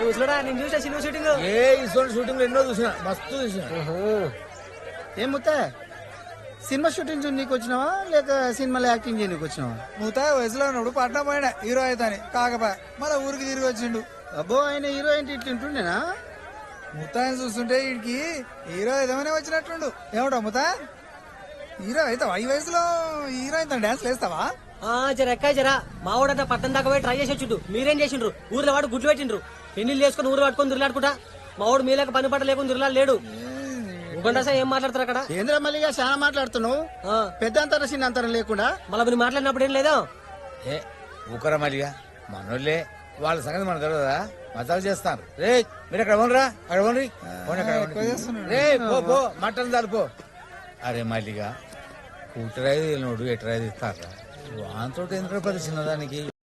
చూసుడా నేను చూసా cinema shooting. ఏ ఇటువంటి షూటింగ్ ఎన్నో చూసిన, మస్తు చూసిన. ఏం ముత్తా సినిమా షూటింగ్ నీకు వచ్చినావా లేక సినిమాలో యాక్టింగ్ చేయడానికి వచ్చినావా? ముత్తాయి వయసులో ఉన్నప్పుడు పట్నం పోయినా హీరో అవుతాని కాకపోయా మళ్ళీ ఊరికి తిరిగి వచ్చిండు. అబ్బో ఆయన హీరో ఏంటి ఇట్లుంటుండేనా? ముత్తాయిని చూస్తుంటే వీడికి హీరో ఏదేమనే వచ్చినట్టుండు. ఏమిటో ముత్తా హీరో అవుతావా? ఈ వయసులో హీరో అవుతా డాన్స్ వేస్తావా? జర ఎక్కాయి జరా మా వాడంతా పట్టం దాకా పోయి ట్రై చేసి వచ్చిండు. మీరేం చేసిండ్రు? ఊర్లో వాడు గుడ్లు పెట్టిండ్రు. పెళ్లి చేసుకుని ఊరు పట్టుకొని తిరలాడుకుంటా. మా వాడు మీలేక పని పట్ట లేకుండా తిరలాడు లేడు. ఏం మాట్లాడతారు అక్కడ? ఏంద్ర మల్లిగా చాలా మాట్లాడుతున్నావు. పెద్ద అంతరం చిన్న అంతరం లేకుండా మళ్ళీ మీరు మాట్లాడినప్పుడు ఏం లేదా? ఏ ఊకరా మళ్ళీగా మనోళ్ళే, వాళ్ళ సంగతి మనకు తెలియదా? మజాలు చేస్తారు. రే మీరు అక్కడ పోనరా, అక్కడ పోనరి రే, పో మటన్ దాలిపో. అరే మళ్ళీగా కూటరాయి నోడు ఎటరాయి ఇస్తారా? వాంతో ఎందుకు పది చిన్నదానికి